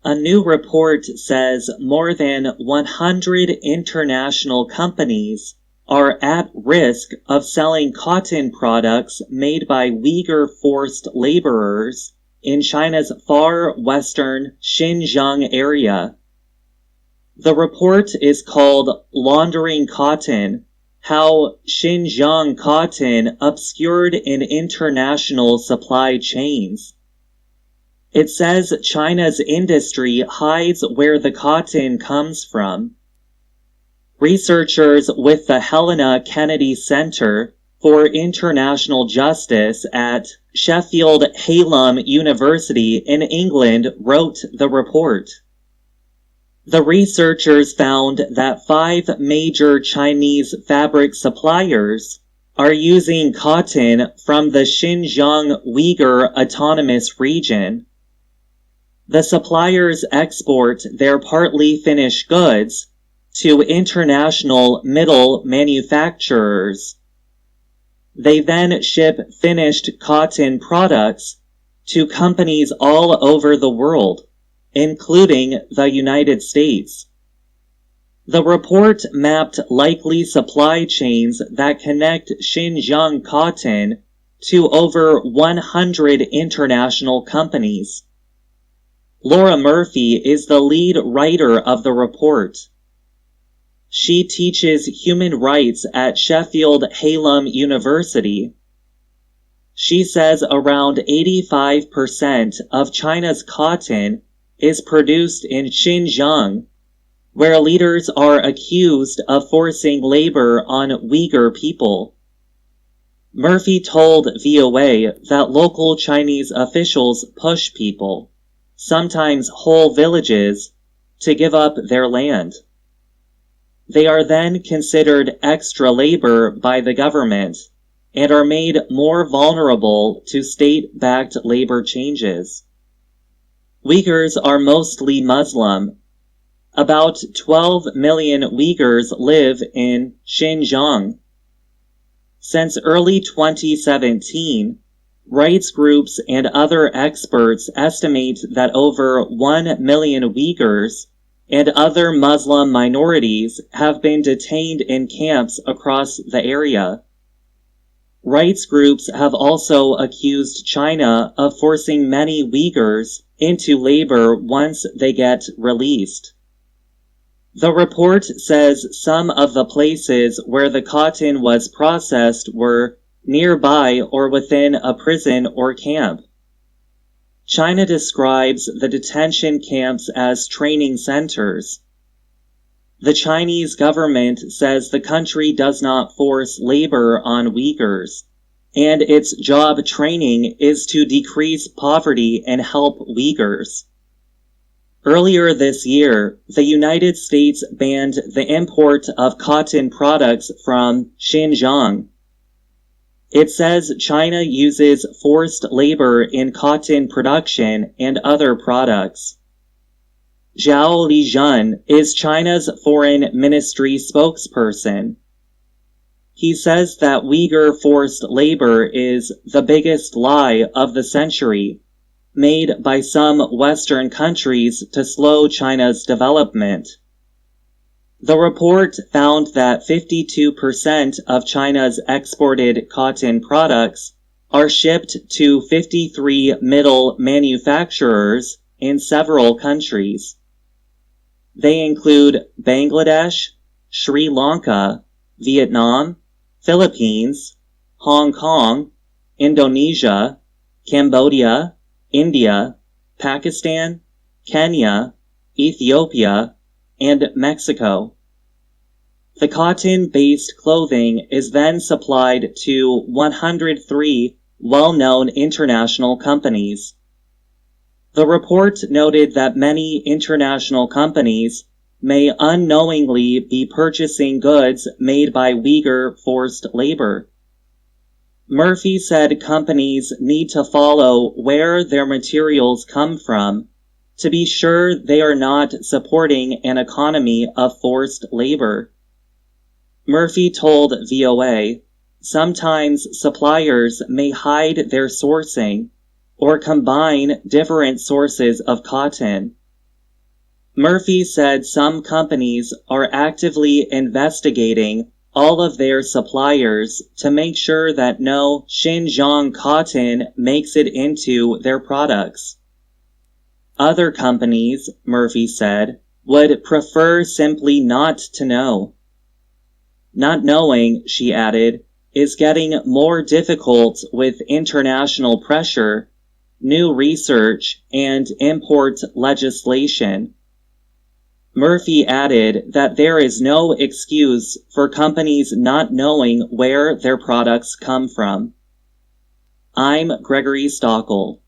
A new report says more than 100 international companies are at risk of selling cotton products made by Uyghur forced laborers in China's far western Xinjiang area. The report is called Laundering Cotton: How Xinjiang Cotton Obscured in International Supply Chains. It says China's industry hides where the cotton comes from. Researchers with the Helena Kennedy Center for International Justice at Sheffield Hallam University in England wrote the report. The researchers found that 5 major Chinese fabric suppliers are using cotton from the Xinjiang Uyghur Autonomous Region. The suppliers export their partly finished goods to international middle manufacturers. They then ship finished cotton products to companies all over the world, including the United States. The report mapped likely supply chains that connect Xinjiang cotton to over 100 international companies. Laura Murphy is the lead writer of the report. She teaches human rights at Sheffield Hallam University. She says around 85% of China's cotton is produced in Xinjiang, where leaders are accused of forcing labor on Uyghur people. Murphy told VOA that local Chinese officials push people, sometimes whole villages, to give up their land. They are then considered extra labor by the government and are made more vulnerable to state-backed labor changes. Uyghurs are mostly Muslim. About 12 million Uyghurs live in Xinjiang. Since early 2017, rights groups and other experts estimate that over 1 million Uyghurs and other Muslim minorities have been detained in camps across the area. Rights groups have also accused China of forcing many Uyghurs into labor once they get released. The report says some of the places where the cotton was processed were nearby or within a prison or camp. China describes the detention camps as training centers. The Chinese government says the country does not force labor on Uyghurs, and its job training is to decrease poverty and help Uyghurs. Earlier this year, the United States banned the import of cotton products from Xinjiang. It says China uses forced labor in cotton production and other products. Zhao Lijian is China's foreign ministry spokesperson. He says that Uyghur forced labor is the biggest lie of the century, made by some Western countries to slow China's development. The report found that 52% of China's exported cotton products are shipped to 53 middle manufacturers in several countries. They include Bangladesh, Sri Lanka, Vietnam, Philippines, Hong Kong, Indonesia, Cambodia, India, Pakistan, Kenya, Ethiopia, and Mexico. The cotton-based clothing is then supplied to 103 well-known international companies. The report noted that many international companies may unknowingly be purchasing goods made by Uyghur forced labor. Murphy said companies need to follow where their materials come from to be sure they are not supporting an economy of forced labor. Murphy told VOA, sometimes suppliers may hide their sourcing or combine different sources of cotton, Murphy said some companies are actively investigating all of their suppliers to make sure that no Xinjiang cotton makes it into their products. Other companies, Murphy said, would prefer simply not to know. Not knowing, she added, is getting more difficult with international pressure, new research, and import legislation. Murphy added that there is no excuse for companies not knowing where their products come from. I'm Gregory Stockel.